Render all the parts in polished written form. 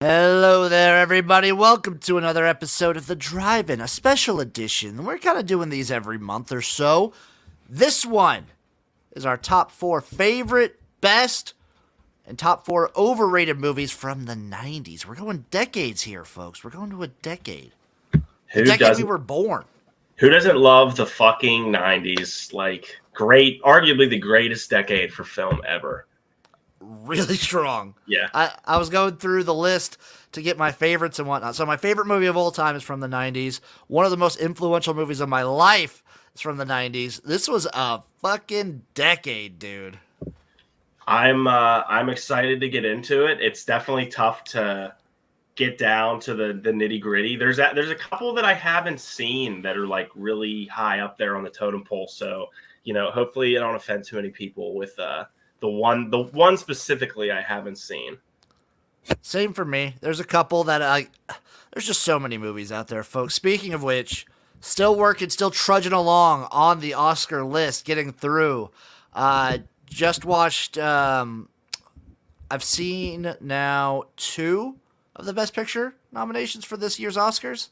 Hello there, everybody. Welcome to another episode of The Drive-In, a special edition. We're kind of doing these every month or so. This one is our top 4 favorite, best, and top 4 overrated movies from the 90s. We're going decades here, folks. We're going to a decade. The Who decade we doesn't were born. who doesn't love the fucking 90s? Like great, arguably the greatest decade for film ever. Really strong. Yeah. I was going through the list to get my favorites and whatnot. So my favorite movie of all time is from the 90s. One of the most influential movies of my life is from the 90s. This was a fucking decade, dude. I'm excited to get into it. It's definitely tough to get down to the nitty-gritty. There's a couple that I haven't seen that are like really high up there on the totem pole. So, hopefully I don't offend too many people with the one specifically I haven't seen. Same for me. There's a couple that there's just so many movies out there, folks. Speaking of which, still working, still trudging along on the Oscar list, getting through. Just watched. I've seen now 2 of the Best Picture nominations for this year's Oscars.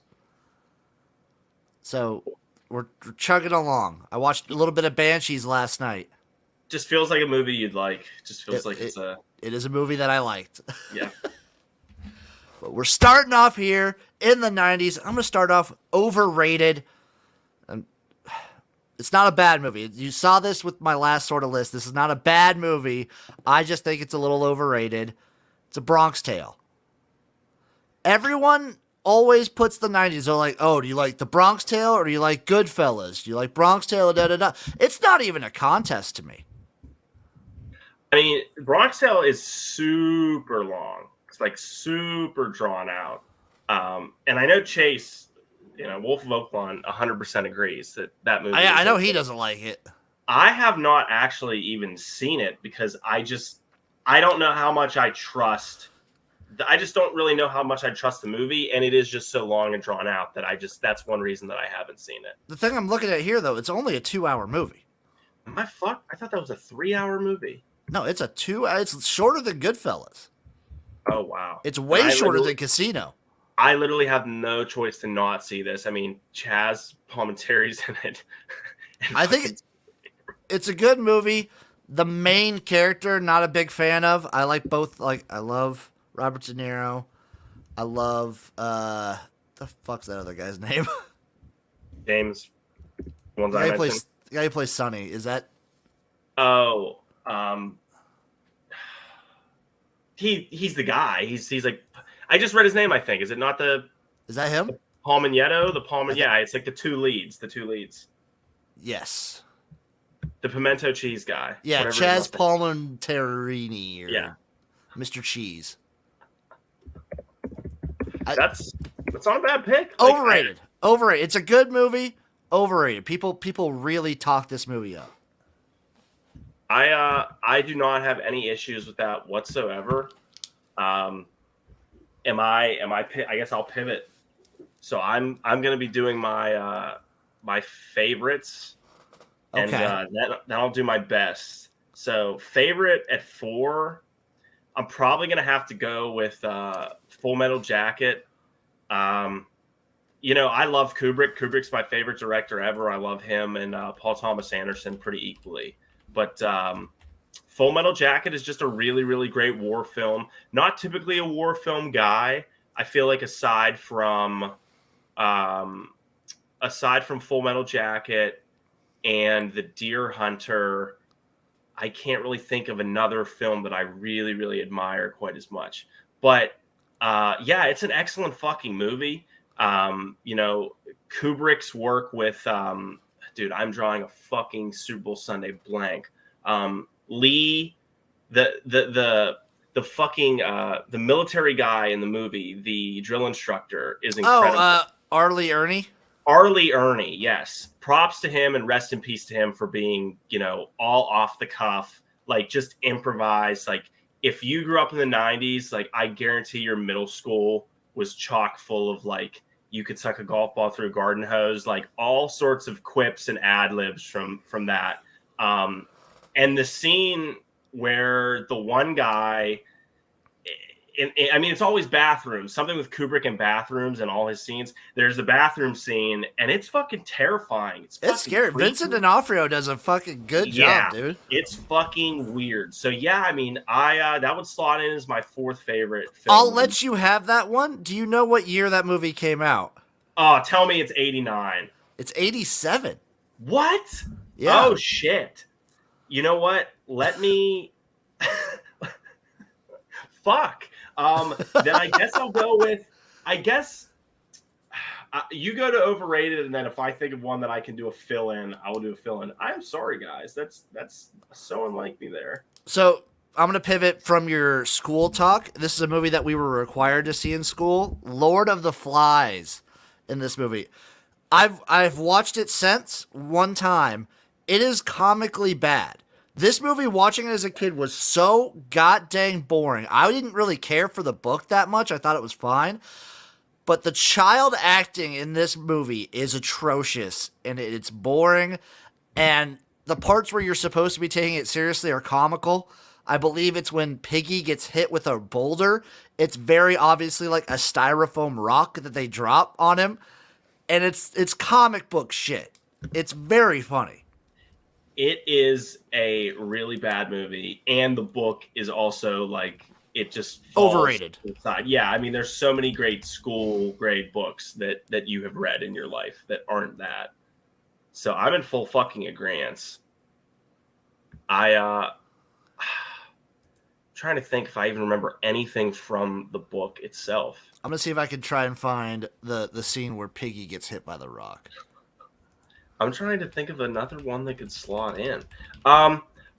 So we're chugging along. I watched a little bit of Banshees last night. Just feels like a movie you'd like. Just feels like it's a It is a movie that I liked. yeah. But we're starting off here in the 90s. I'm going to start off Overrated. It's not a bad movie. You saw this with my last sort of list. This is not a bad movie. I just think it's a little overrated. It's a Bronx Tale. Everyone always puts the 90s. They're like, oh, do you like the Bronx Tale or do you like Goodfellas? Do you like Bronx Tale? Da, da, da. It's not even a contest to me. I mean, Bronx Tale is super long. It's like super drawn out. And I know Chase, Wolf of Oakland, 100% agrees that movie. I know he doesn't like it. I have not actually even seen it because I don't know how much I trust. I just don't really know how much I trust the movie, and it is just so long and drawn out that that's one reason that I haven't seen it. The thing I'm looking at here, though, it's only a 2-hour movie. Am I fucked? I thought that was a 3-hour movie. No, it's a 2. It's shorter than Goodfellas. Oh wow! It's way shorter than Casino. I literally have no choice to not see this. I mean, Chaz Palminteri's in it. I think it's a good movie. The main character, not a big fan of. I like both. I love Robert De Niro. I love the fuck's that other guy's name? James. The guy who plays Sonny. Is that? Oh, he's the guy. He's like, I just read his name. I think is it not the? Is that him? Palmigneto, yeah, it's like the two leads. Yes. The pimento cheese guy. Yeah, Chaz Palminteri. Yeah. Mr. Cheese. That's not a bad pick. Overrated. Overrated. It's a good movie. Overrated. People really talk this movie up. I do not have any issues with that whatsoever. I guess I'll pivot. So I'm going to be doing my my favorites, and then I'll do my best. So favorite at 4, I'm probably going to have to go with Full Metal Jacket. I love Kubrick. Kubrick's my favorite director ever. I love him and Paul Thomas Anderson pretty equally. But Full Metal Jacket is just a really, really great war film. Not typically a war film guy. I feel like aside from Full Metal Jacket and The Deer Hunter, I can't really think of another film that I really, really admire quite as much. But it's an excellent fucking movie. Kubrick's work with dude, I'm drawing a fucking Super Bowl Sunday blank. Lee, the fucking the military guy in the movie, the drill instructor, is incredible. R. Lee Ermey. R. Lee Ermey, yes. Props to him and rest in peace to him for being, all off the cuff, like just improvise. Like if you grew up in the 90s, like I guarantee your middle school was chock full of like you could suck a golf ball through a garden hose, like all sorts of quips and ad libs from that. And the scene where the one guy I mean, it's always bathrooms. Something with Kubrick and bathrooms and all his scenes. There's the bathroom scene, and it's fucking terrifying. It's scary. creepy. Vincent D'Onofrio does a fucking good job, dude. It's fucking weird. So yeah, I mean, I that would slot in as my fourth favorite film. I'll let you have that one. Do you know what year that movie came out? Oh, tell me it's 89. It's 87. What? Yeah. Oh shit. You know what? Let me fuck. Then I guess I'll go with. You go to overrated, and then if I think of one that I can do a fill in, I will do a fill in. I'm sorry, guys. That's so unlike me there. So I'm gonna pivot from your school talk. This is a movie that we were required to see in school. Lord of the Flies. In this movie, I've watched it since one time. It is comically bad. This movie, watching it as a kid, was so goddamn boring. I didn't really care for the book that much. I thought it was fine. But the child acting in this movie is atrocious, and it's boring. And the parts where you're supposed to be taking it seriously are comical. I believe it's when Piggy gets hit with a boulder. It's very obviously like a styrofoam rock that they drop on him. And it's comic book shit. It's very funny. It is a really bad movie, and the book is also like it just falls overrated. Inside. Yeah, I mean, there's so many great school grade books that you have read in your life that aren't that. So I'm in full fucking agreement. Trying to think if I even remember anything from the book itself. I'm gonna see if I can try and find the scene where Piggy gets hit by the rock. I'm trying to think of another one that could slot in.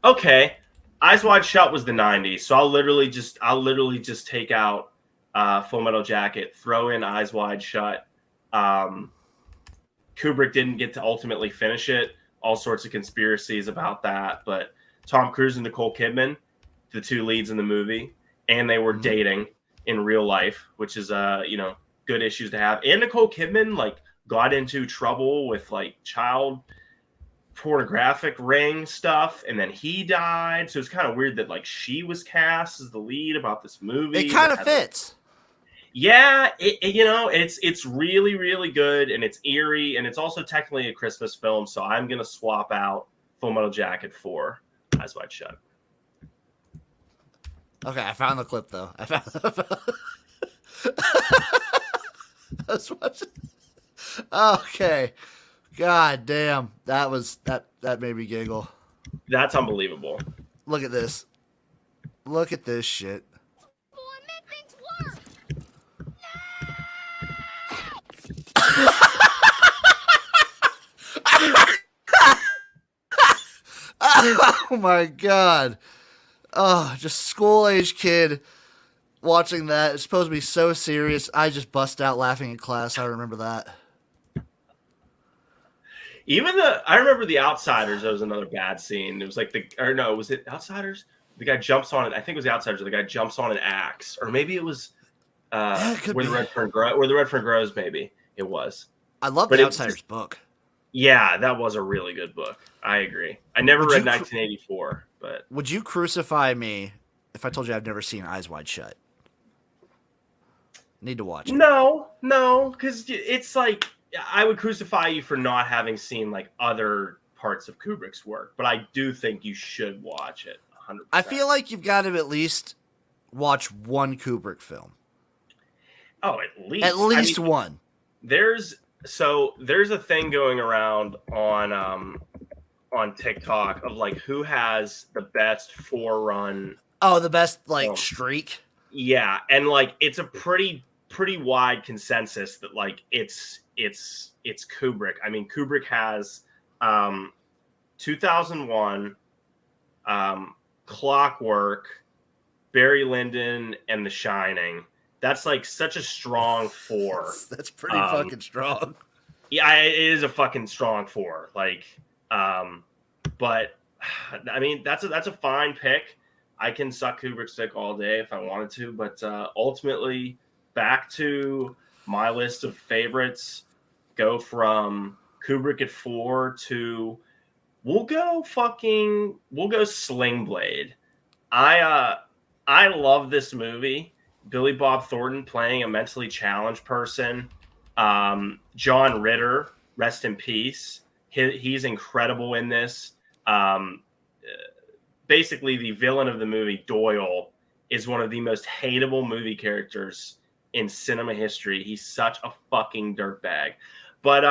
Okay. Eyes Wide Shut was the 90s, so I'll literally just take out Full Metal Jacket, throw in Eyes Wide Shut. Kubrick didn't get to ultimately finish it. All sorts of conspiracies about that, but Tom Cruise and Nicole Kidman, the two leads in the movie, and they were dating in real life, which is good issues to have. And Nicole Kidman got into trouble with child pornographic ring stuff, and then he died. So it's kind of weird that she was cast as the lead about this movie. It kind of fits. Yeah, it's really, really good, and it's eerie, and it's also technically a Christmas film. So I'm gonna swap out Full Metal Jacket for Eyes Wide Shut. Okay, I found the clip though. I was watching. Okay. God damn. That made me giggle. That's unbelievable. Look at this. Look at this shit. Oh my god. Oh, just school-age kid watching that. It's supposed to be so serious. I just bust out laughing in class. I remember that. I remember The Outsiders. That was another bad scene. It was was it Outsiders? The guy jumps on it. I think it was The Outsiders. The guy jumps on an axe, or maybe it was where the red fern grows. Maybe it was. I love The Outsiders book. Yeah, that was a really good book. I agree. I never read 1984, but would you crucify me if I told you I've never seen Eyes Wide Shut? Need to watch it. No, because it's I would crucify you for not having seen other parts of Kubrick's work, but I do think you should watch it 100%. I feel like you've got to at least watch one Kubrick film. Oh, at least. At least one. There's a thing going around on TikTok of who has the best four-run. Oh, the best streak. Yeah, and it's a pretty wide consensus that it's Kubrick. I mean, Kubrick has 2001, Clockwork, Barry Lyndon, and The Shining. That's such a strong four. That's pretty fucking strong. Yeah, it is a fucking strong four. But I mean, that's a fine pick. I can suck Kubrick's dick all day if I wanted to, but ultimately, back to my list of favorites. Go from Kubrick at 4 to we'll go Sling Blade. I love this movie Billy Bob Thornton playing a mentally challenged person. John Ritter, rest in peace. He's incredible in this. Basically, the villain of the movie, Doyle, is one of the most hateable movie characters in cinema history. He's such a fucking dirtbag. But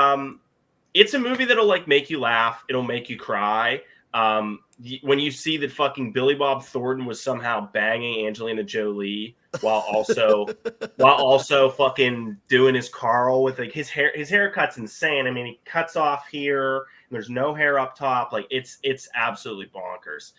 it's a movie that'll like make you laugh. It'll make you cry. When you see that fucking Billy Bob Thornton was somehow banging Angelina Jolie while also fucking doing his Carl with like his haircut's insane. I mean, he cuts off here and there's no hair up top. Like it's absolutely bonkers.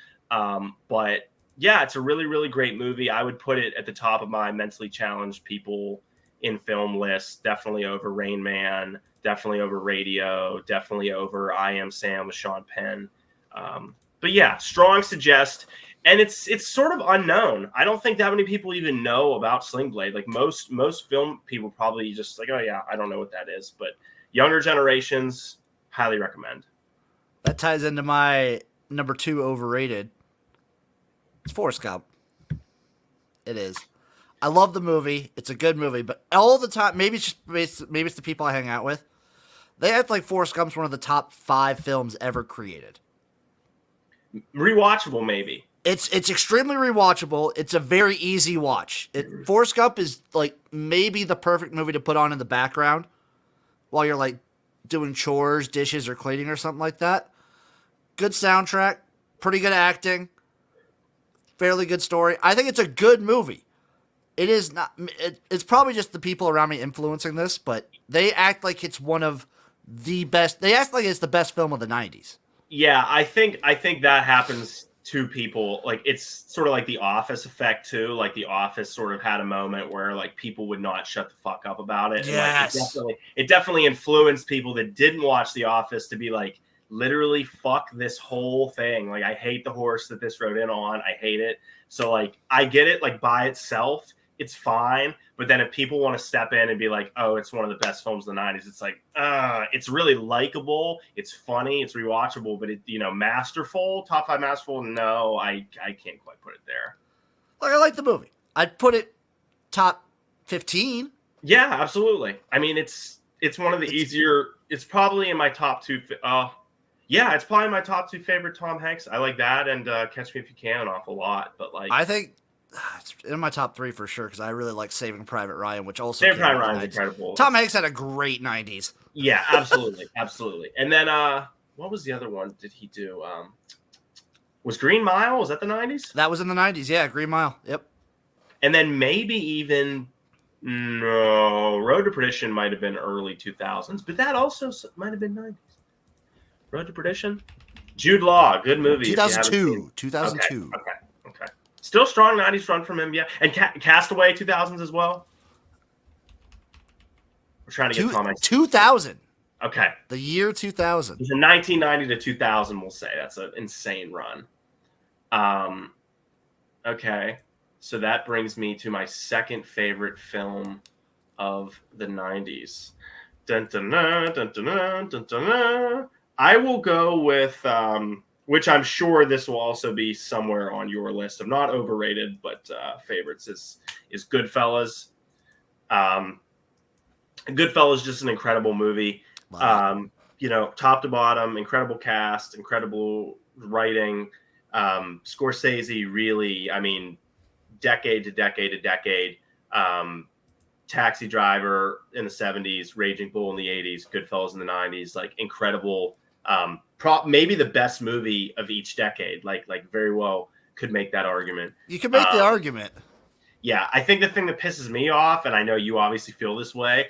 But yeah, it's a really, really great movie. I would put it at the top of my mentally challenged people in film list. Definitely over Rain Man, definitely over Radio, definitely over I Am Sam with Sean Penn. But yeah, strong suggest. And it's sort of unknown. I don't think that many people even know about Sling Blade. Like most film people probably just like, oh yeah, I don't know what that is. But younger generations, highly recommend. That ties into my number 2 overrated. It's Forrest Gump. It is. I love the movie. It's a good movie, but all the time, maybe it's the people I hang out with. They act like Forrest Gump's one of the top 5 films ever created. Rewatchable, maybe. It's extremely rewatchable. It's a very easy watch. Forrest Gump is like maybe the perfect movie to put on in the background while you're like doing chores, dishes, or cleaning or something like that. Good soundtrack, pretty good acting, fairly good story. I think it's a good movie. It is not. It's probably just the people around me influencing this, but they act like it's one of the best. They act like it's the best film of the 90s. Yeah, I think that happens to people. Like it's sort of like the Office effect too. Like the Office sort of had a moment where like people would not shut the fuck up about it. Yes. And, like, it definitely influenced people that didn't watch The Office to be like, literally fuck this whole thing. Like I hate the horse that this rode in on. I hate it. So like I get it. Like by itself, it's fine. But then if people want to step in and be like, oh, it's one of the best films of the 90s, it's like, it's really likable. It's funny. It's rewatchable. But, masterful, top 5 masterful, no, I can't quite put it there. Like, I like the movie. I'd put it top 15. Yeah, absolutely. I mean, it's one of the easier. It's probably in my top 2. Yeah, it's probably my top 2 favorite Tom Hanks. I like that and Catch Me If You Can an awful lot. But like, I think it's in my top 3 for sure because I really like Saving Private Ryan, which also Saving Private Ryan is incredible. Tom Hanks had a great 90s. Yeah, absolutely, absolutely. And then what was the other one? Did he do? Was Green Mile? Was that the 90s? That was in the 90s. Yeah, Green Mile. Yep. And then maybe even Road to Perdition might have been early 2000s, but that also might have been 90s. Road to Perdition. Jude Law, good movie. 2002. 2002. Okay. Still strong 90s run from him, yeah. And Castaway 2000s as well. We're trying to get Tom Hanks. 2000. Okay. The year 2000. It's a 1990 to 2000, we'll say. That's an insane run. Okay. So that brings me to my second favorite film of the 90s. Dun, dun, dun, dun, dun, dun, dun, dun. I will go with, which I'm sure this will also be somewhere on your list of not overrated, but favorites is Goodfellas. Goodfellas is just an incredible movie. Wow. Top to bottom, incredible cast, incredible writing. Scorsese really, I mean, decade to decade to decade. Taxi Driver in the 70s, Raging Bull in the 80s, Goodfellas in the 90s, like incredible. Maybe the best movie of each decade. Like very well could make that argument. You can make the argument. Yeah, I think the thing that pisses me off, and I know you obviously feel this way,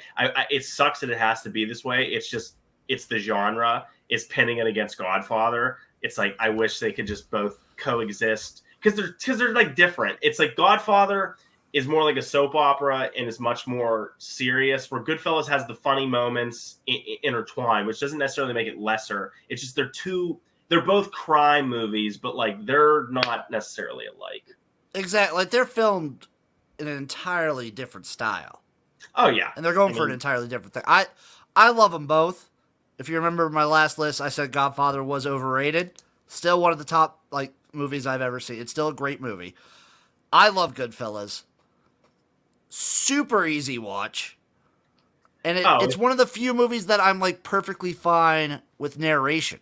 it sucks that it has to be this way. It's the genre. It's pinning it against Godfather. It's like I wish they could just both coexist because they're like different. It's like Godfather is more like a soap opera and is much more serious, where Goodfellas has the funny moments intertwined, which doesn't necessarily make it lesser. It's just they're both crime movies, but like they're not necessarily alike. Exactly. Like they're filmed in an entirely different style. Oh yeah. And they're going for an entirely different thing. I love them both. If you remember my last list, I said Godfather was overrated. Still one of the top like movies I've ever seen. It's still a great movie. I love Goodfellas. super easy watch. And Oh, it's one of the few movies that I'm like perfectly fine with narration.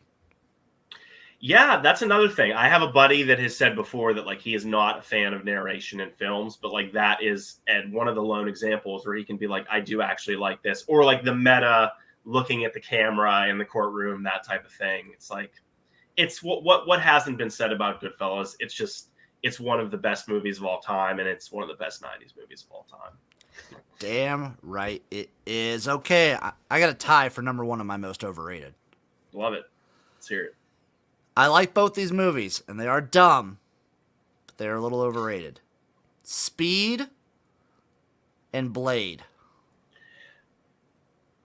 yeah, that's another thing. I have a buddy that has said before that like he is not a fan of narration in films, but like that is and one of the lone examples where he can be like, I do actually like this, or like the meta looking at the camera in the courtroom, that type of thing. It's like it's what hasn't been said about Goodfellas. It's just it's one of the best movies of all time, and it's one of the best '90s movies of all time. Damn right it is. Okay, I got a tie for number one of my most overrated. Love it. Let's hear it. I like both these movies, and they are dumb, but they're a little overrated. Speed and Blade.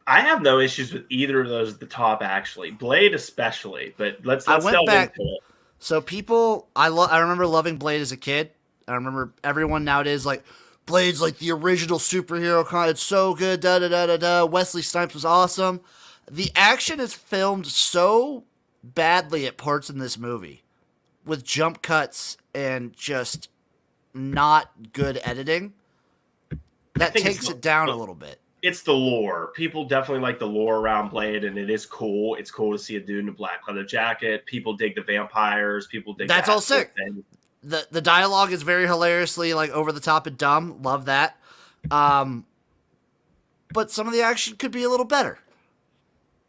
I have no issues with either of those at the top, actually. Blade especially, but let's I went delve back. into it. So people, I remember loving Blade as a kid. I remember everyone nowadays like Blade's like the original superhero kind. It's so good. Da da da da da. Wesley Snipes was awesome. The action is filmed so badly at parts in this movie, with jump cuts and just not good editing. That takes it down a little bit. It's the lore. People definitely like the lore around Blade, and it is cool. It's cool to see a dude in a black leather jacket. People dig the vampires. People dig That's that all sick. thing. The dialogue is very hilariously like over the top and dumb. Love that. But some of the action could be a little better.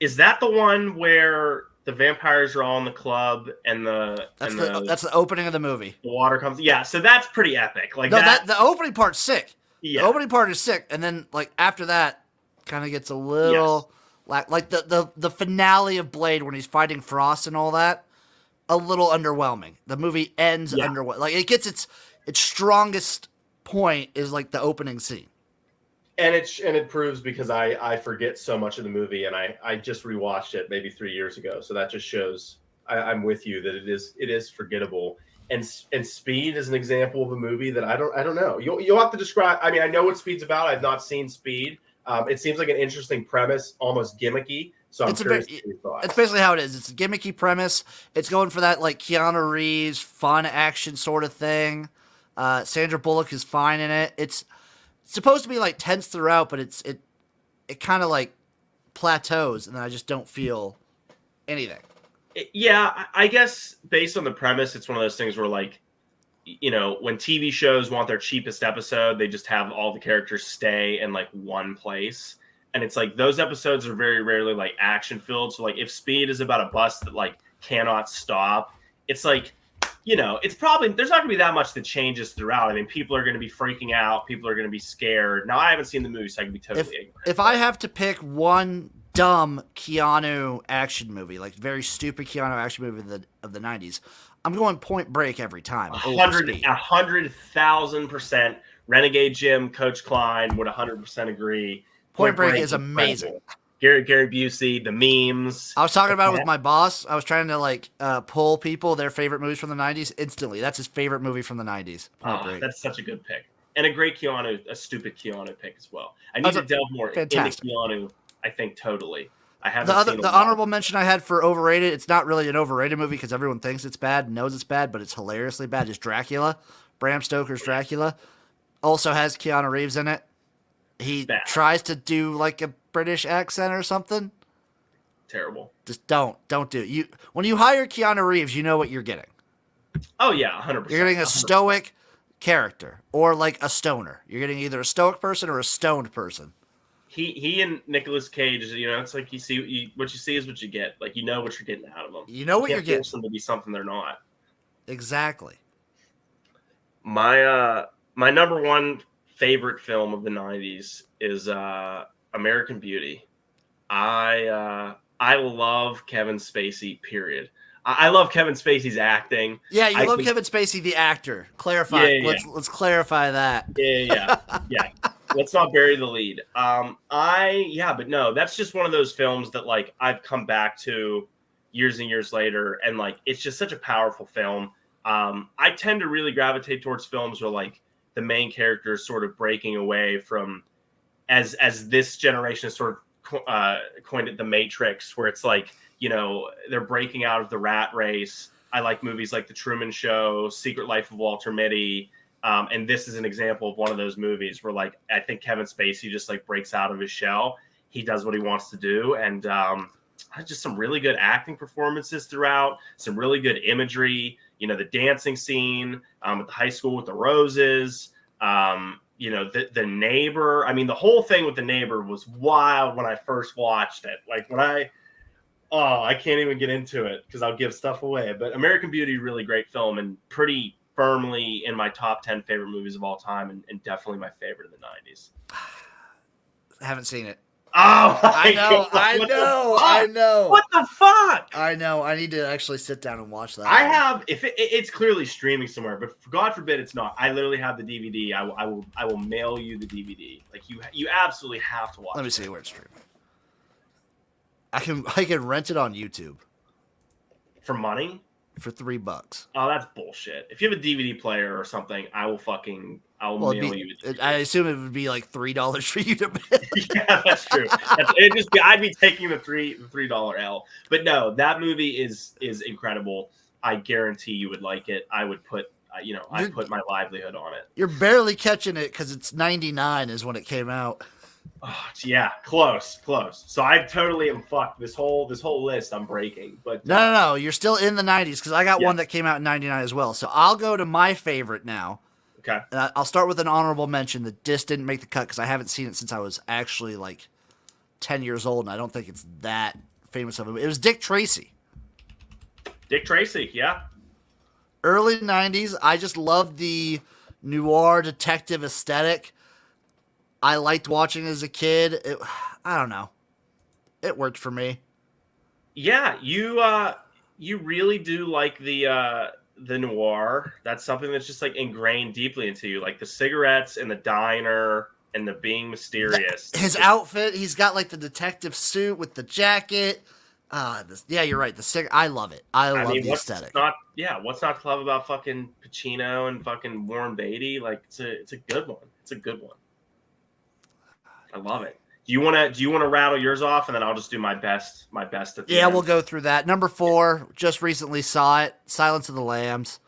Is that the one where the vampires are all in the club and that's the opening of the movie. The water comes. Yeah, so that's pretty epic. Like no, that the opening part's sick. Yeah. The opening part is sick, and then like after that, kind of gets a little like the finale of Blade when he's fighting Frost and all that. A little underwhelming. The movie ends underwhelming. Like it gets its strongest point is like the opening scene. And it proves because I forget so much of the movie, and I just rewatched it maybe 3 years ago, so that just shows I'm with you that it is forgettable. And Speed is an example of a movie that I don't know. You'll have to describe. I mean, I know what Speed's about. I've not seen Speed. It seems like an interesting premise, almost gimmicky. So I'm curious to your thoughts. It's basically how it is. It's a gimmicky premise. It's going for that like Keanu Reeves fun action sort of thing. Sandra Bullock is fine in it. It's supposed to be like tense throughout, but it kind of like plateaus, and then I just don't feel anything. Yeah, I guess based on the premise, it's one of those things where like, you know, when TV shows want their cheapest episode, they just have all the characters stay in like one place. And it's like those episodes are very rarely like action filled. So like if Speed is about a bus that like cannot stop, it's like, you know, it's probably there's not gonna be that much that changes throughout. I mean, people are gonna be freaking out, people are gonna be scared. Now I haven't seen the movie, so I can be totally ignorant. If I have to pick one dumb Keanu action movie, like very stupid Keanu action movie of the 90s, I'm going Point Break every time. 100,000%. Renegade Jim, Coach Klein would 100% agree. Point Break is amazing. Gary Busey, the memes. I was talking about it with my boss. I was trying to like pull people their favorite movies from the 90s instantly. That's his favorite movie from the 90s. That's such a good pick. And a great Keanu, a stupid Keanu pick as well. I need to delve more into Keanu, I think, totally. I haven't the honorable mention I had for overrated, it's not really an overrated movie because everyone thinks it's bad, knows it's bad, but it's hilariously bad, is Dracula. Bram Stoker's Dracula. Also has Keanu Reeves in it. He tries to do like a British accent or something. Terrible. Just don't do it. When you hire Keanu Reeves, you know what you're getting. Oh yeah, 100%. You're getting a stoic character or like a stoner. You're getting either a stoic person or a stoned person. He and Nicolas Cage, you know, it's like what you see is what you get. Like you know what you're getting out of them. You know what you're getting. Force them to be something they're not. Exactly. My number one favorite film of the 90s is American Beauty. I love Kevin Spacey, period. I love Kevin Spacey's acting. Yeah, you love Kevin Spacey, the actor. Clarify. Yeah. Let's clarify that. Yeah. Let's not bury the lead. But no, that's just one of those films that like I've come back to years and years later, and like it's just such a powerful film. I tend to really gravitate towards films where like the main character is sort of breaking away from, as this generation has sort of coined it, the Matrix, where it's like, you know, they're breaking out of the rat race. I like movies like The Truman Show, Secret Life of Walter Mitty, And this is an example of one of those movies where, like, I think Kevin Spacey just like breaks out of his shell. He does what he wants to do, and just some really good acting performances throughout. Some really good imagery. You know, the dancing scene at the high school with the roses. You know, the neighbor. I mean, the whole thing with the neighbor was wild when I first watched it. Like I can't even get into it because I'll give stuff away. But American Beauty, really great film and pretty firmly in my top 10 favorite movies of all time, and definitely my favorite of the 90s. I haven't seen it. Oh, I know. What the fuck? I know. I need to actually sit down and watch that. I have, if it's clearly streaming somewhere, but God forbid it's not. I literally have the DVD. I will mail you the DVD. Like you absolutely have to watch. Let me see where it's streaming. I can rent it on YouTube for money. For $3. Oh, that's bullshit. If you have a DVD player or something, I'll mail you. I assume it would be like $3 for you to mail. Yeah, that's true. I'd be taking the $3 L. But no, that movie is incredible. I guarantee you would like it. I would put I'd put my livelihood on it. You're barely catching it because it's 99 is when it came out. Oh, yeah, close. So I totally am fucked. This whole list I'm breaking. But no, you're still in the 90s because I got one that came out in 99 as well. So I'll go to my favorite now. Okay. And I'll start with an honorable mention that just didn't make the cut because I haven't seen it since I was actually like 10 years old, and I don't think it's that famous of a movie. It was Dick Tracy. Dick Tracy, yeah. Early 90s. I just loved the noir detective aesthetic. I liked watching it as a kid. I don't know. It worked for me. Yeah, you really do like the noir. That's something that's just like ingrained deeply into you, like the cigarettes and the diner and the being mysterious. His outfit, he's got like the detective suit with the jacket. Yeah, you're right. I love it. I love the aesthetic. What's not to love about fucking Pacino and fucking Warren Beatty? Like it's a good one. It's a good one. I love it. Do you want to rattle yours off, and then I'll just do my best at the end? We'll go through that. Number 4, just recently saw it. Silence of the Lambs.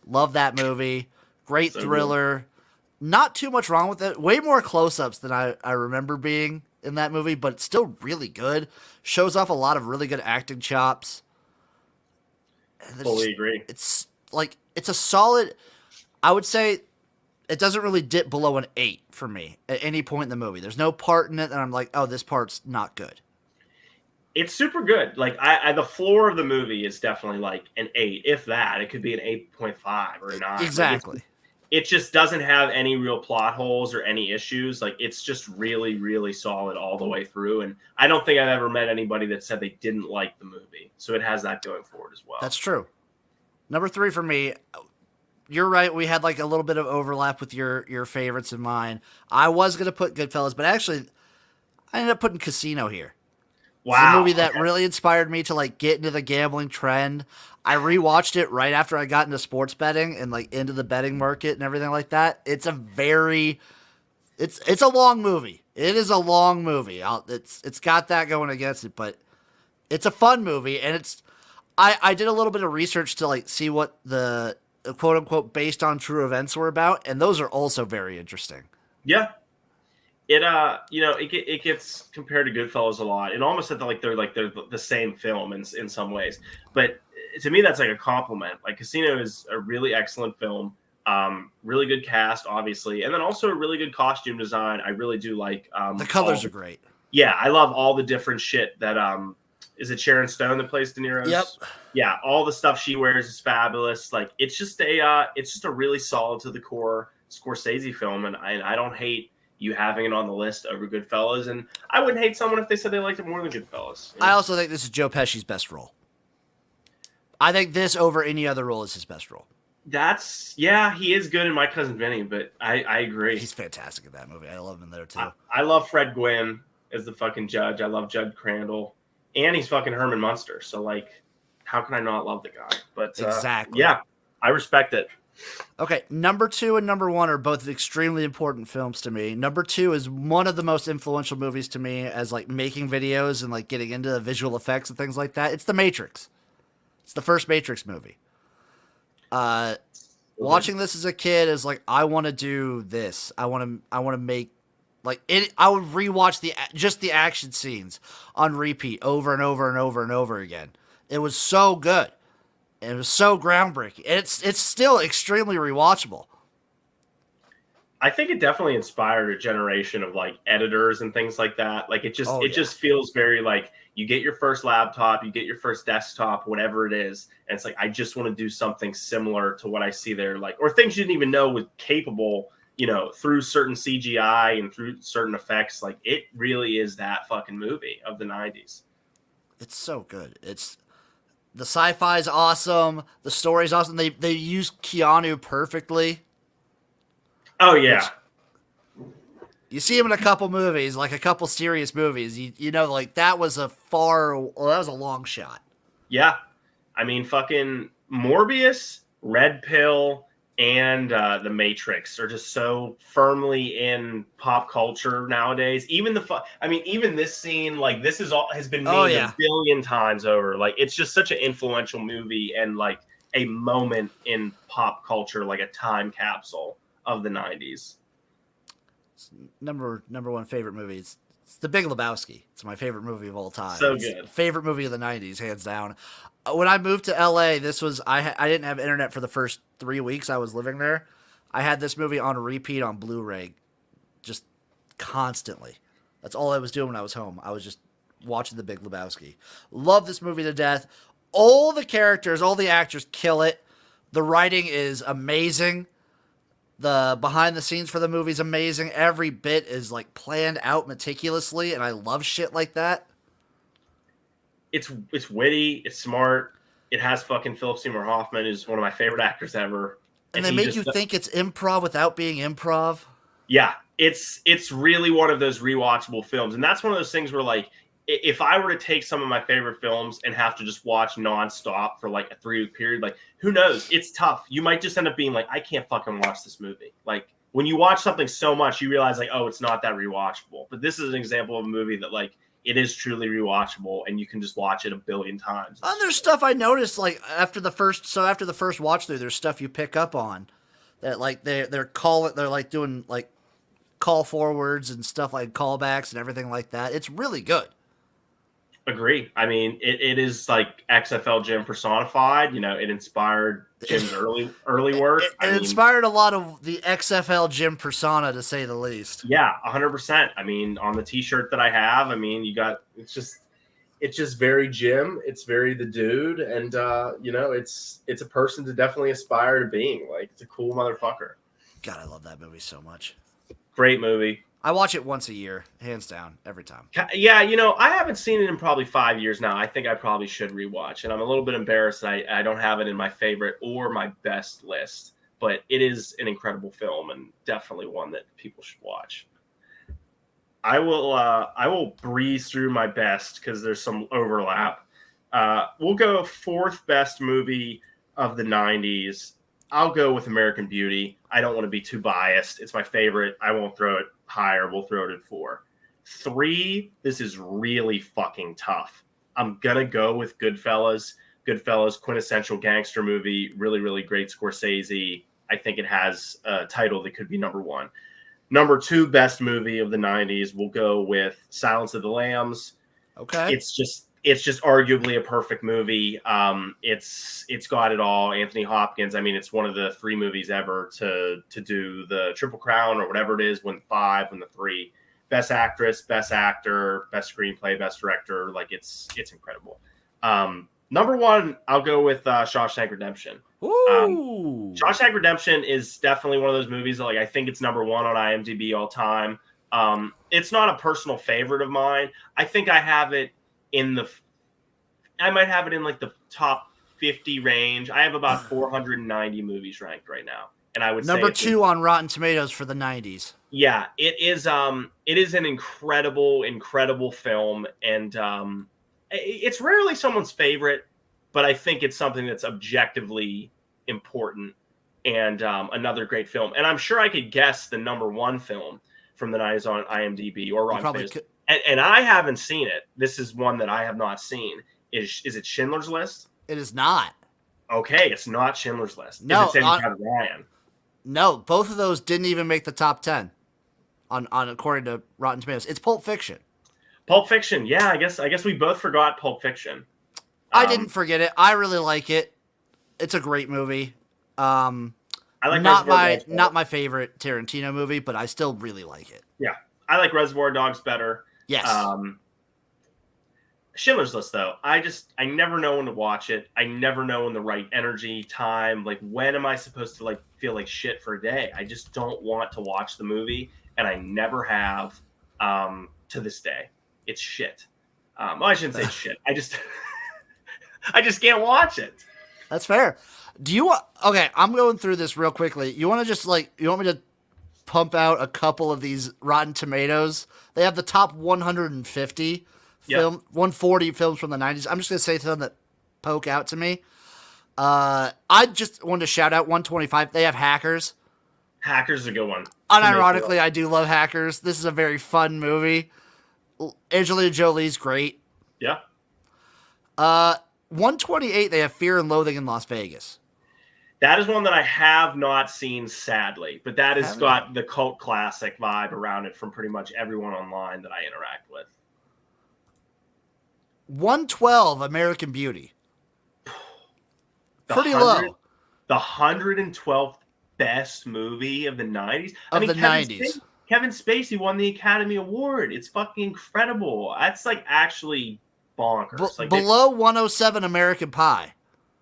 Love that movie. Great thriller. Good. Not too much wrong with it. Way more close-ups than I remember being in that movie, but it's still really good. Shows off a lot of really good acting chops. Fully agree. It's a solid. I would say it doesn't really dip below an 8 for me at any point in the movie. There's no part in it that I'm like, oh, this part's not good. It's super good. Like the floor of the movie is definitely like an 8, if that. It could be an 8.5 or a 9. Exactly. It just doesn't have any real plot holes or any issues. Like it's just really, really solid all the way through. And I don't think I've ever met anybody that said they didn't like the movie. So it has that going for it as well. That's true. Number 3 for me. You're right. We had like a little bit of overlap with your favorites and mine. I was going to put Goodfellas, but actually I ended up putting Casino here. Wow. It's a movie that really inspired me to like get into the gambling trend. I rewatched it right after I got into sports betting and like into the betting market and everything like that. It's a long movie. It is a long movie. It's got that going against it, but it's a fun movie. And I did a little bit of research to like see what the quote unquote based on true events were about, and those are also very interesting. Yeah. It gets compared to Goodfellas a lot, and almost that they're the same film in some ways. But to me, that's like a compliment. Like Casino is a really excellent film, really good cast, obviously, and then also a really good costume design. I really do like the colors are great. Yeah, I love all the different shit that is it Sharon Stone that plays De Niro's? Yep. Yeah, all the stuff she wears is fabulous. Like it's just a really solid to the core Scorsese film, and I don't hate you having it on the list over Goodfellas, and I wouldn't hate someone if they said they liked it more than Goodfellas. I also think this is Joe Pesci's best role. I think this over any other role is his best role. He is good in My Cousin Vinny, but I agree. He's fantastic in that movie. I love him there too. I love Fred Gwynn as the fucking judge. I love Judd Crandall, and he's fucking Herman Munster. So like, how can I not love the guy? But exactly. Yeah, I respect it. Okay, number 2 and number 1 are both extremely important films to me. Number 2 is one of the most influential movies to me as like making videos and like getting into the visual effects and things like that. It's The Matrix. It's the first Matrix movie. Watching this as a kid is like, I want to do this. I want to make like it. I would rewatch the action scenes on repeat over and over and over and over again. It was so good. It was so groundbreaking. It's still extremely rewatchable. I think it definitely inspired a generation of like editors and things like that. Like it just feels very like you get your first laptop, you get your first desktop, whatever it is, and it's like I just want to do something similar to what I see there, like or things you didn't even know was capable, through certain CGI and through certain effects. Like it really is that fucking movie of the 90s. It's so good. The sci-fi is awesome. The story's awesome. They use Keanu perfectly. Oh yeah. You see him in a couple movies, like a couple serious movies. Like that was that was a long shot. Yeah. I mean, fucking Morbius, Red Pill, and The Matrix are just so firmly in pop culture nowadays. Even even this scene, like this has been made a billion times over. Like it's just such an influential movie and like a moment in pop culture, like a time capsule of the 90s. Number one favorite movie. It's The Big Lebowski. It's my favorite movie of all time. So good. Favorite movie of the 90s, hands down. When I moved to LA, I didn't have internet for the first 3 weeks I was living there. I had this movie on repeat on Blu-ray just constantly. That's all I was doing when I was home. I was just watching The Big Lebowski. Love this movie to death. All the characters, all the actors kill it. The writing is amazing. The behind the scenes for the movie is amazing. Every bit is like planned out meticulously, and I love shit like that. It's witty, it's smart. It has fucking Philip Seymour Hoffman, who's one of my favorite actors ever. And they make you think it's improv without being improv. Yeah, it's really one of those rewatchable films, and that's one of those things where like if I were to take some of my favorite films and have to just watch nonstop for like a 3-week period, like who knows? It's tough. You might just end up being like, I can't fucking watch this movie. Like when you watch something so much, you realize like, oh, it's not that rewatchable. But this is an example of a movie that like it is truly rewatchable and you can just watch it a billion times. And there's stuff I noticed like after the first watch through, there's stuff you pick up on that like they're like doing like call forwards and stuff like callbacks and everything like that. It's really good. Agree. I mean, it is like XFL Jim personified. It inspired Jim's early work. It inspired a lot of the XFL Jim persona, to say the least. Yeah, 100%. I mean, on the T-shirt that I have, I mean, it's just very Jim. It's very the dude, and it's a person to definitely aspire to being. Like, it's a cool motherfucker. God, I love that movie so much. Great movie. I watch it once a year, hands down, every time. Yeah, I haven't seen it in probably 5 years now. I think I probably should rewatch, and I'm a little bit embarrassed that I don't have it in my favorite or my best list. But it is an incredible film and definitely one that people should watch. I will breeze through my best because there's some overlap. We'll go fourth best movie of the 90s. I'll go with American Beauty. I don't want to be too biased. It's my favorite. I won't throw it higher. We'll throw it at 4. 3, this is really fucking tough. I'm going to go with Goodfellas. Goodfellas, quintessential gangster movie. Really, really great Scorsese. I think it has a title that could be number 1. Number 2 best movie of the 90s. We'll go with Silence of the Lambs. Okay. It's just arguably a perfect movie. It's got it all. Anthony Hopkins. I mean, it's one of the 3 movies ever to do the Triple Crown or whatever it is. Win 5, win the 3. Best actress, best actor, best screenplay, best director. Like it's incredible. Number 1, I'll go with Shawshank Redemption. Ooh. Shawshank Redemption is definitely one of those movies that, like, I think it's number 1 on IMDb all time. It's not a personal favorite of mine. I think I have it I might have it in like the top 50 range. I have about 490 movies ranked right now. And I would say number 2 on Rotten Tomatoes for the 90s. Yeah, it is an incredible film. And it's rarely someone's favorite, but I think it's something that's objectively important and another great film. And I'm sure I could guess the number 1 film from the 90s on IMDb or Rotten Tomatoes. And I haven't seen it. This is one that I have not seen. Is it Schindler's List? It is not. Okay, it's not Schindler's List. No, is it Saving Private Ryan? No, both of those didn't even make the top 10 on according to Rotten Tomatoes. It's Pulp Fiction. Pulp Fiction. Yeah, I guess we both forgot Pulp Fiction. I didn't forget it. I really like it. It's a great movie. I like not my favorite Tarantino movie, but I still really like it. Yeah, I like Reservoir Dogs better. Yes. Schindler's List, though, I never know when to watch it. I never know when the right energy, time, like when am I supposed to like feel like shit for a day? I just don't want to watch the movie, and I never have to this day. It's shit. Well, I shouldn't say shit. I just can't watch it. That's fair. Do you want? Okay, I'm going through this real quickly. You want to just you want me to pump out a couple of these Rotten Tomatoes? They have the top 150 140 films from the 90s. I'm just going to say something that poke out to me. I just wanted to shout out 125. They have Hackers. Hackers is a good one. Unironically, I do love Hackers. This is a very fun movie. Angelina Jolie's great. Yeah. 128, they have Fear and Loathing in Las Vegas. That is one that I have not seen, sadly, but that has got the cult classic vibe around it from pretty much everyone online that I interact with. 112, American Beauty. Pretty low. The 112th best movie of the 90s. Kevin Spacey won the Academy Award. It's fucking incredible. That's like actually bonkers. Below 107, American Pie.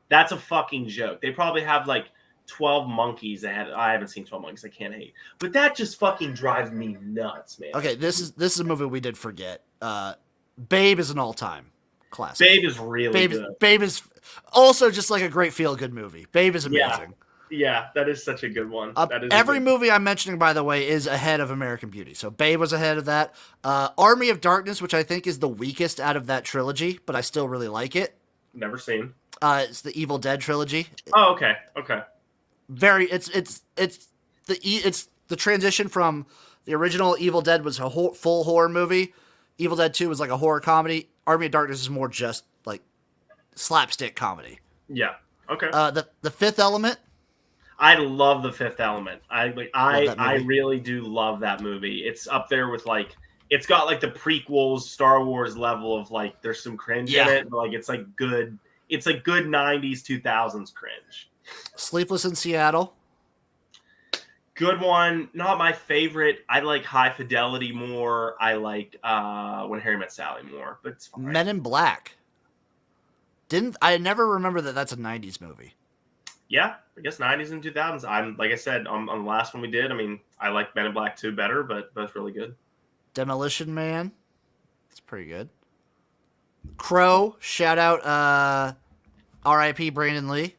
That's a fucking joke. They probably have like 12 Monkeys ahead. I haven't seen 12 Monkeys. I can't hate. But that just fucking drives me nuts, man. Okay, this is a movie we did forget. Babe is an all-time classic. Babe is really good. Babe is also just like a great feel-good movie. Babe is amazing. Yeah, that is such a good one. Every movie I'm mentioning, by the way, is ahead of American Beauty. So Babe was ahead of that. Army of Darkness, which I think is the weakest out of that trilogy, but I still really like it. Never seen. It's the Evil Dead trilogy. Oh, okay. It's the transition from the original Evil Dead was a full horror movie. Evil Dead 2 was like a horror comedy. Army of Darkness is more just like slapstick comedy. Yeah. Okay. The Fifth Element. I love The Fifth Element. I really do love that movie. It's up there with like it's got like the prequels, Star Wars level of like there's some cringe in it, but like it's like good. It's like good 90s 2000s cringe. Sleepless in Seattle. Good one. Not my favorite. I like High Fidelity more. I like When Harry Met Sally more, but it's fine. Men in Black. I never remember that that's a 90s movie. Yeah, I guess 90s and 2000s. I'm like I said on the last one we did. I mean, I like Men in Black 2 better, but both really good. Demolition Man. It's pretty good. Crow. Shout out R.I.P. Brandon Lee.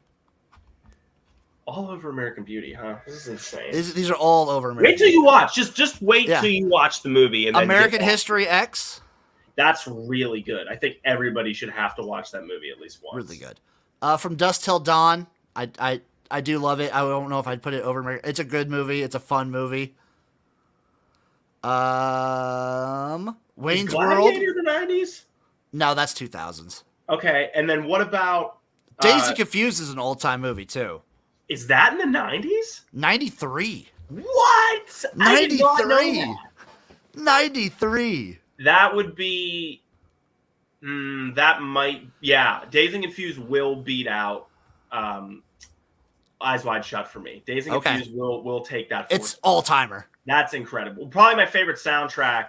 All over American Beauty, huh? This is insane. These are all over American Wait till you watch. Just wait till you watch the movie. And then American History X. That's really good. I think everybody should have to watch that movie at least once. Really good. From Dusk Till Dawn. I do love it. I don't know if I'd put it over American. It's a good movie. It's a fun movie. Wayne's World. Gladiator the 90s? No, that's 2000s. Okay, and then what about Dazed and Confused is an old-time movie too. Is that in the 90s? 93. What? 93. 93. That would be that might Dazed and Confused will beat out Eyes Wide Shut for me. Dazed and Confused will take that. It's all-timer. That's incredible. Probably my favorite soundtrack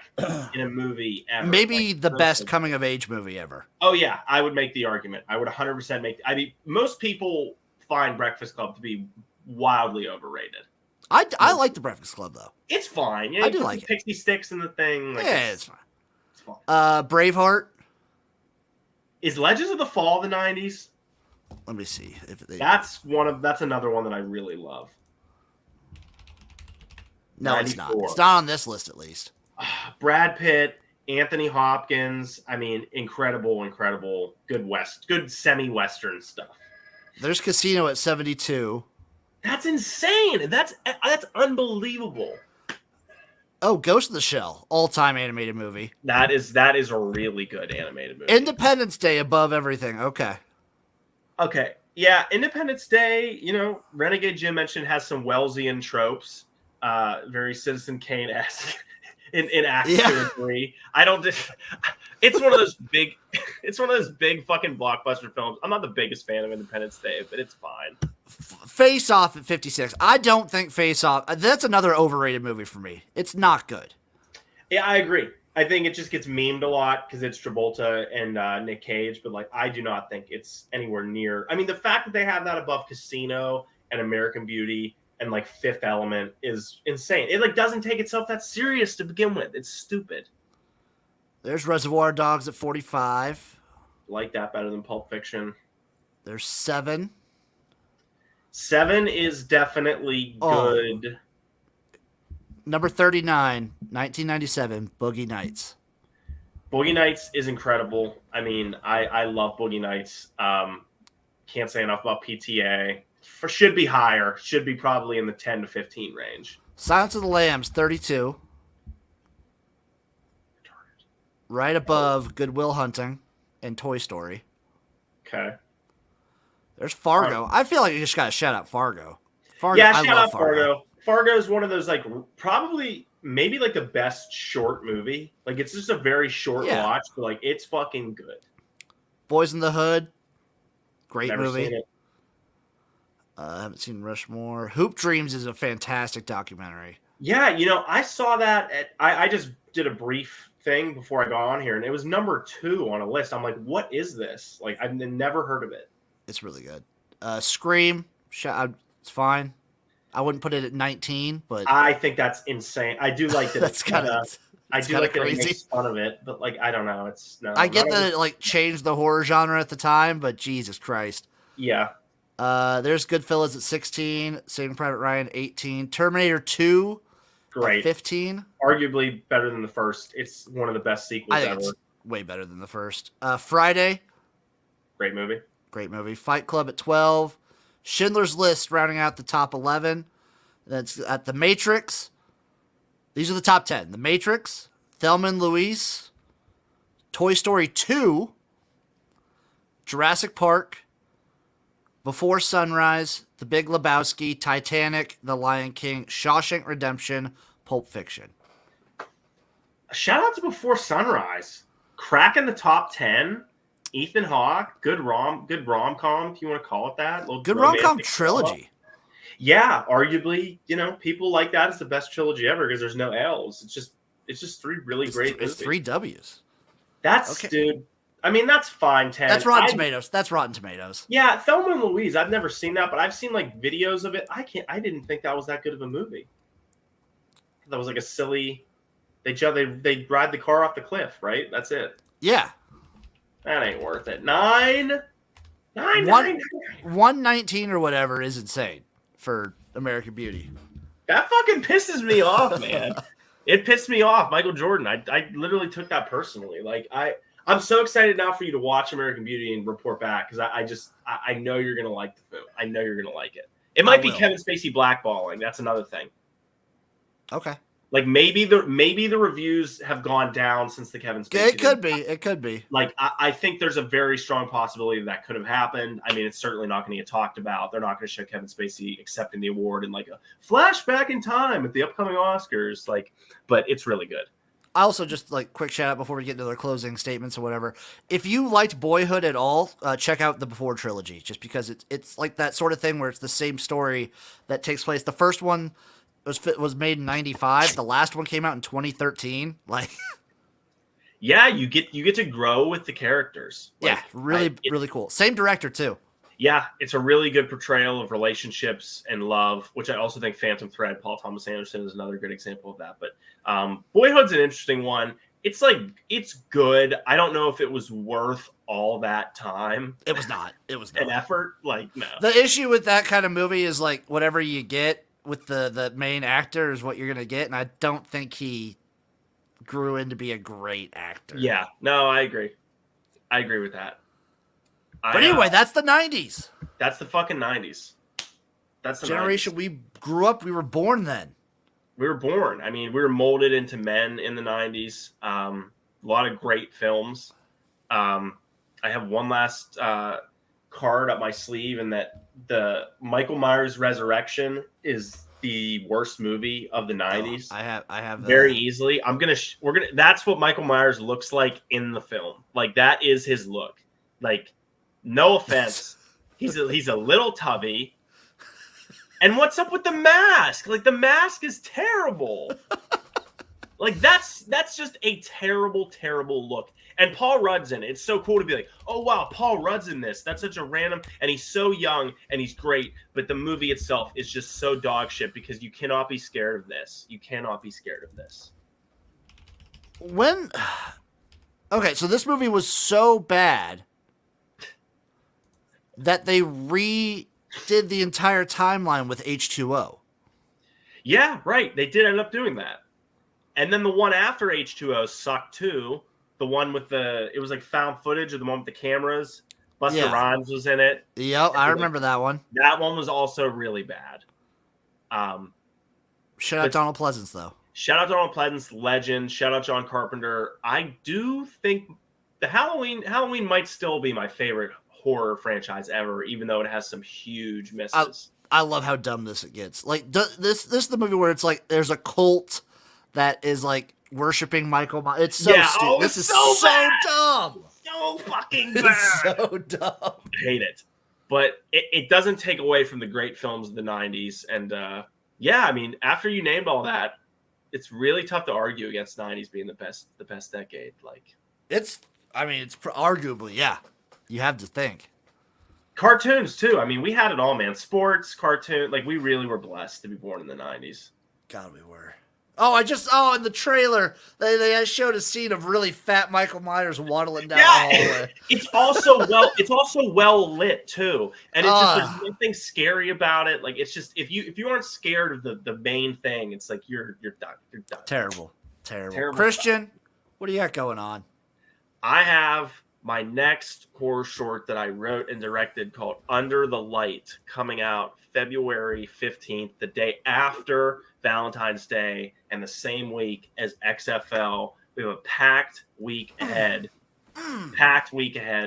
in a movie ever. Maybe the best coming-of-age movie ever. Oh, yeah. I would make the argument. I would 100% make... I mean, most people find Breakfast Club to be wildly overrated. I like the Breakfast Club, though. It's fine. Yeah, I do like it. Pixie sticks in the thing. Like, it's fine. It's fine. Braveheart. Is Legends of the Fall the 90s? Let me see. That's another one that I really love. No, 94. It's not. It's not on this list, at least. Brad Pitt, Anthony Hopkins. I mean, incredible. Good semi-Western stuff. There's Casino at 72. That's insane. That's unbelievable. Oh, Ghost in the Shell, all-time animated movie. That is a really good animated movie. Independence Day above everything. Okay. Yeah, Independence Day, Renegade Jim mentioned has some Wellesian tropes, very Citizen Kane-esque in acts 2 and 3. I don't just it's one of those big it's one of those big fucking blockbuster films. I'm not the biggest fan of Independence Day, but it's fine. Face Off at 56. I don't think Face Off, that's another overrated movie for me. It's not good. Yeah, I agree. I think it just gets memed a lot because it's Travolta and Nick Cage, but like I do not think it's anywhere near. I mean, the fact that they have that above Casino and American Beauty and like Fifth Element is insane. It like doesn't take itself that serious to begin with. It's stupid. There's Reservoir Dogs at 45. Like that better than Pulp Fiction. There's 7. 7 is definitely good. Number 39, 1997, Boogie Nights. Boogie Nights is incredible. I mean, I love Boogie Nights. Can't say enough about PTA. Should be higher. Should be probably in the 10 to 15 range. Silence of the Lambs, 32. Right above Good Will Hunting and Toy Story. Okay. There's Fargo. I feel like you just got to shout out Fargo. Yeah, shout out Fargo. Fargo is one of those, like, probably maybe like the best short movie. Like, it's just a very short watch, but like it's fucking good. Boys in the Hood, great Never movie. Seen it. I haven't seen Rushmore. Hoop Dreams is a fantastic documentary. Yeah, I saw that I just did a brief thing before I got on here, and it was number 2 on a list. I'm like, what is this? Like, I've never heard of it. It's really good. Scream, it's fine. I wouldn't put it at 19, but I think that's insane. I do like that. That's kind of. I do like that it makes fun of it, but like I don't know. It's no. I get that it like changed the horror genre at the time, but Jesus Christ. Yeah. There's Goodfellas at 16, Saving Private Ryan 18, Terminator 2 great at 15. Arguably better than the first. It's one of the best sequels I think ever. It's way better than the first. Friday. Great movie. Great movie. Fight Club at 12. Schindler's List rounding out the top 11. That's at The Matrix. These are the top 10. The Matrix, Thelma and Louise, Toy Story 2, Jurassic Park, Before Sunrise, The Big Lebowski, Titanic, The Lion King, Shawshank Redemption, Pulp Fiction. Shout out to Before Sunrise. Cracking the top 10. Ethan Hawke, good rom-com, if you want to call it that. Good rom-com trilogy. Yeah, arguably, people like that is the best trilogy ever because there's no L's. It's just 3 really great movies. It's 3 W's. That's okay. Dude. I mean, that's fine. 10. That's Rotten Tomatoes. That's Rotten Tomatoes. Yeah, Thelma and Louise. I've never seen that, but I've seen like videos of it. I didn't think that was that good of a movie. That was like a silly. They ride the car off the cliff, right? That's it. Yeah. That ain't worth it. 9. 119 or whatever is insane for American Beauty. That fucking pisses me off, man. It pissed me off. Michael Jordan. I literally took that personally. Like I'm so excited now for you to watch American Beauty and report back because I know you're gonna like the film. I know you're gonna like it. It might be Kevin Spacey blackballing. That's another thing. Okay. Like maybe the reviews have gone down since the Kevin Spacey. It could be. Like I think there's a very strong possibility that could have happened. I mean, it's certainly not going to get talked about. They're not going to show Kevin Spacey accepting the award in like a flashback in time at the upcoming Oscars. Like, but it's really good. I also just like quick shout out before we get into their closing statements or whatever. If you liked Boyhood at all, check out the Before trilogy, just because it's like that sort of thing where it's the same story that takes place. The first one was made in 95. The last one came out in 2013. Like, yeah, you get to grow with the characters. Like, yeah, really cool. Same director too. Yeah, it's a really good portrayal of relationships and love, which I also think Phantom Thread, Paul Thomas Anderson, is another good example of that. But Boyhood's an interesting one. It's good. I don't know if it was worth all that time. It was not. An effort. Like, no. The issue with that kind of movie is like whatever you get with the main actor is what you're gonna get, and I don't think he grew into be a great actor. Yeah, no, I agree with that. But anyway, that's the 90s. That's the fucking 90s. That's the generation 90s. We grew up. We were born then. We were born. I mean, we were molded into men in the 90s. A lot of great films. I have one last card up my sleeve, and that the Michael Myers Resurrection is the worst movie of the 90s. I have very easily. That's what Michael Myers looks like in the film. Like, that is his look. Like, no offense, he's a little tubby. And what's up with the mask? Like, the mask is terrible. Like, that's just a terrible, terrible look. And Paul Rudd's in it. It's so cool to be like, oh, wow, Paul Rudd's in this. That's such a random... And he's so young, and he's great. But the movie itself is just so dog shit because you cannot be scared of this. You cannot be scared of this. Okay, so this movie was so bad that they redid the entire timeline with H2O. Yeah, right. They did end up doing that. And then the one after H2O sucked too. The one with it was like found footage of the one with the cameras. Busta Rhymes was in it. Yep, I remember that one. That one was also really bad. Shout out Donald Pleasance, though. Shout out Donald Pleasance, legend. Shout out John Carpenter. I do think the Halloween might still be my favorite horror franchise ever, even though it has some huge misses. I love how dumb this gets. Like, this is the movie where it's like there's a cult that is like worshiping Michael Myers. It's so stupid. Oh, this is so dumb. So fucking bad. It's so dumb. I hate it. But it doesn't take away from the great films of the 90s. And yeah, I mean, after you named all that, it's really tough to argue against 90s being the best decade. Like, it's arguably, yeah. You have to think. Cartoons too. I mean, we had it all, man. Sports, cartoon. Like, we really were blessed to be born in the 90s. God, we were. Oh, in the trailer, they showed a scene of really fat Michael Myers waddling down the hallway. It's also well lit too, and it's just there's nothing scary about it. Like, it's just if you aren't scared of the main thing, it's like you're done. You're done. Terrible. Christian, stuff. What do you got going on? I have my next horror short that I wrote and directed called Under the Light, coming out February 15th, the day after Valentine's Day and the same week as XFL. We have a packed week ahead.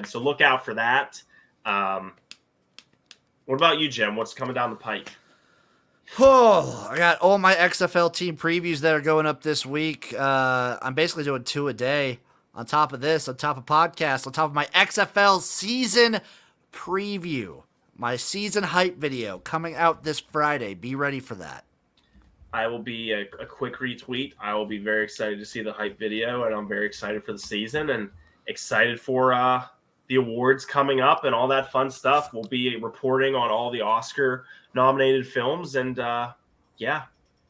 So look out for that. What about you, Jim? What's coming down the pike? Oh, I got all my XFL team previews that are going up this week. I'm basically doing 2 a day. On top of this, on top of podcasts, on top of my XFL season preview, my season hype video coming out this Friday. Be ready for that. I will be a quick retweet. I will be very excited to see the hype video, and I'm very excited for the season and excited for the awards coming up and all that fun stuff. We'll be reporting on all the Oscar-nominated films, and yeah.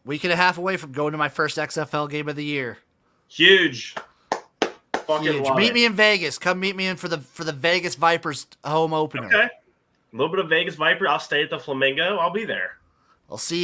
Week and a half away from going to my first XFL game of the year. Huge. Huge. Meet me in Vegas. Come meet me in for the Vegas Vipers home opener. Okay. A little bit of Vegas Viper. I'll stay at the Flamingo. I'll be there. I'll see you.